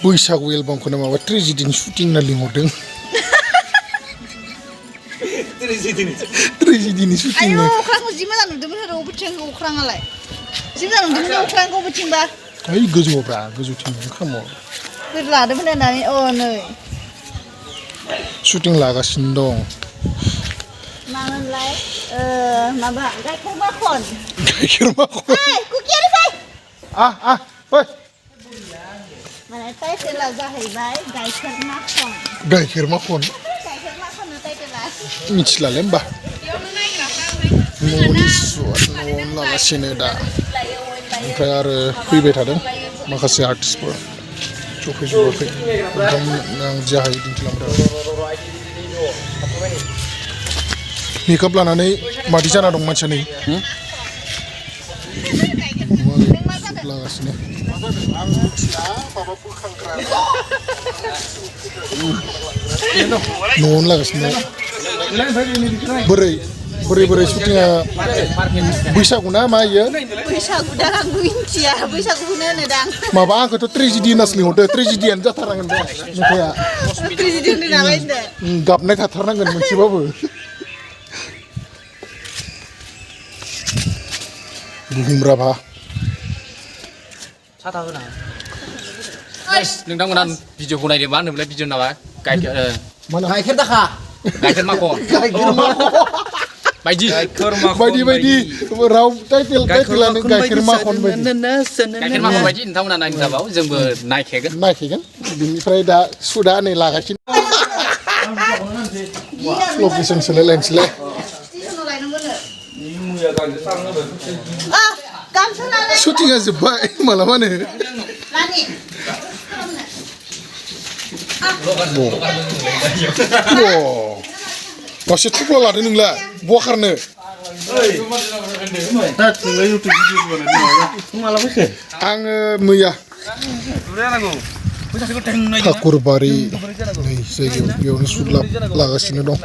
बैसागु एलबामखौनो माबा ट्रेजेडिनि शुटिं होनना लिंहरदों ट्रेजेडिनि शुटिं आयौ अख्रांखौ जि मोजां नुदोंमोन आरो अबेथिं अख्राङालाय जि मोजां नुदोंमोन अख्रांखौ अबेथिंबा ओइ गोजौआवब्रा गोजौथिं खामो लादोंमोन होननानै नै शुटिं लागासिनो दं मामोनलाय माबा गाइखेर माखन कुकियारि फै फै माने टाइटेला जाहैबाय गाइखेर माखन गाइखेर माखन टाइटेला मिथिलालै होमबा न'नि न'आवनो लागासिनो दा ओमफ्राय आरो फैबाय थादों माखासे आर्टिस्टफोर सफैजोबाखै ओंखाम आं जा हायो दिन्थिलांबाय मेकआप लानानै मादि जाना दं मानसिया नै लागासिनो न'आवनो लागासिनो बोरै शुटिंआ बैसागु ना मा इयो बैसागु दा आंबो मिथिया बैसागुखौनो होनोदां माबा आंखौथ' ट्रेजेडि होननासो लिंहरदो ट्रेजेडियानो जाथारनांगोन बे मेथाइआ ट्रेजेडि होनो नालाय होनदों गाबनाय थाथारनांगोन मोनसेबाबो बुहुमराभा साथा होना नोंथांमोना भिडिअखौ नायदो मा होनोमोनलाय भिडिअ नामा गाइखेर दाखा गाइखेर माखन बायदि बायदि राव टाइटेलानो गाइखेर माखन बायदि गाइखेर माखन बायदि नोंथांमोना नायनो जाबाव जोंबो नायखेगोन बिनिफ्राय दा सुदा नै लागासिनो लकेसन सोलायलायनोसैलाय शुटिंआ जोब्बाय मालाबानो गावसो थुफ्ला लादों नोंलाय बहा खारनो आङो मैया ठाकुरबारि नै जायगायाव बेयावनो सुट लागासिनो दं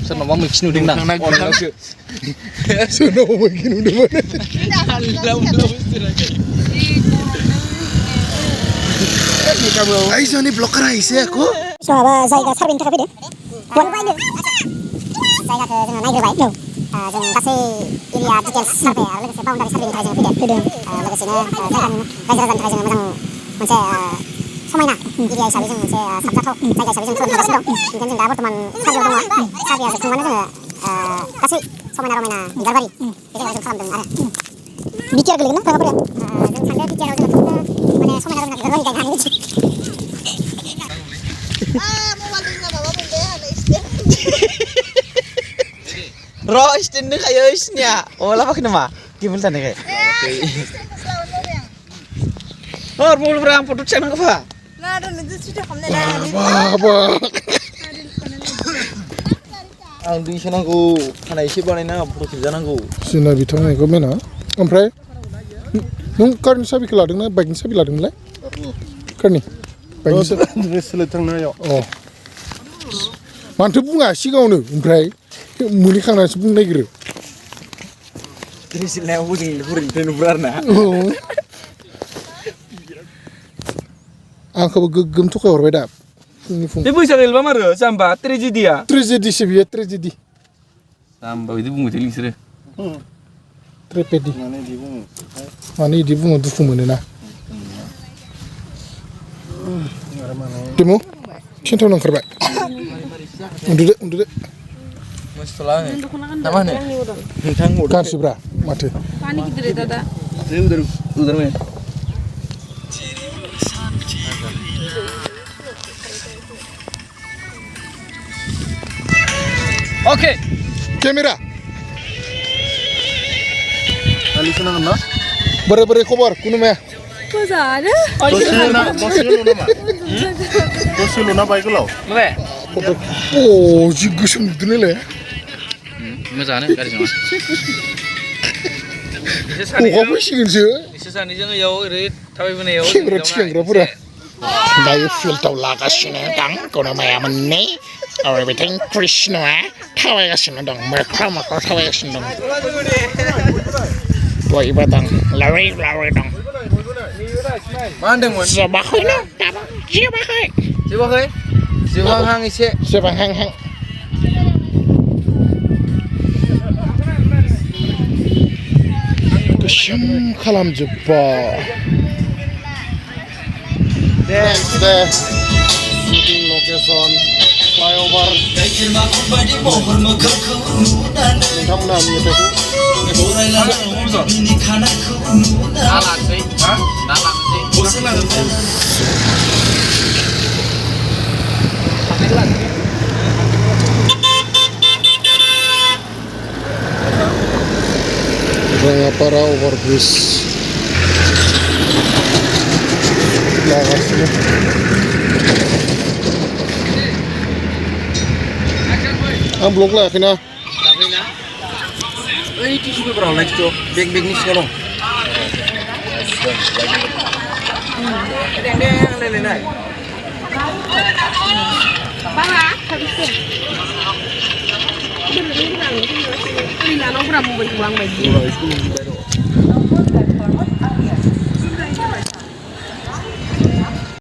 सोरनावबा मैखि नुदों ना सोरनावबा मैखि नुदोंमोन Ay, Johnny blocker aja aku. Soalnya saya sarin tak kapit deh. Buat apa ini? Saya ke jangan naik berbaik. Jangan kasih ini ya detail sampai ya. Lalu saya bangun dari sarin tak jangan kapit deh. Lalu sini saya kan saya tak jangan macam macam sama nak. Ini ya sabi jangan saya sabda tahu. Saya sabi jangan tahu macam itu. Mungkin jangan dapat teman sabi orang tua. Sabi ya semua mana kasih sama nak mana garbari. Jadi macam salam dengan ada. Bicara gila kan? Apa ya? Jangan sampai bicara dengan mana sama nak garbari kan ini. Ro istin kayo isnya. Oh, lapa kenapa? Gimana tadi kayak? Oh, mau berang foto channel apa? Nah, ada nanti sudah kamu dah. Apa? Ang di sana aku, karena isi panen na foto kerja nangku. Sina bitang ni kau mana? Amprai? Nung karni sabi keladeng na, bagian sabi keladeng lah. Karni? Bagian sabi. Seletang na yo. Oh. Mantap bunga sih kau nu, amprai? Muni kang nasi bunga negeri. Terus na aku sing luhurin tenu berarna. Angka begem tu kau berbeda. Tapi bisa kelima mana? Samba tragedi ya? Tragedi sebiar tragedi. Samba itu bunga teling sere. Tragedi. Mana di bunga tu fumun na. Demo? Cinta orang kerja. Undur. Masalah ni. Nama ni? Bintang muda. Kan sibra, mati. Pani kita ada. Udar mana? Oke. Kamera. Ali sana kan? Beri kabar, kuno mah. Masa ada? Dosi luna baik lo. Mana? Oh, jigu sumber ni le. Masa ni kari sama. Oh, apa sih ni sih? Sisa ni jangan jauh, red. Tapi mana jauh? Kira pura. दायो फिल्डआव लागासिनो दं गरमाया मोननै आरो बिथिं कृष्णआ थाबायगासिनो दं मोख्रा थाबायगासिनो दं बयबो दं लावै दं मा होनदोंमोन जोबाखैनो दाबो जोबाखै जोबहांहां एसे जोबहांहां गोसोम खालामजोब्बाय Next shooting location flyover नोंथांमोना मेथाइखौ लानोसै Rangapara overbridge lagasino ang blok lakin na ओइ टिसु पेपाराव लाखिथ' बेगनि सिङाव दं दें लायलाय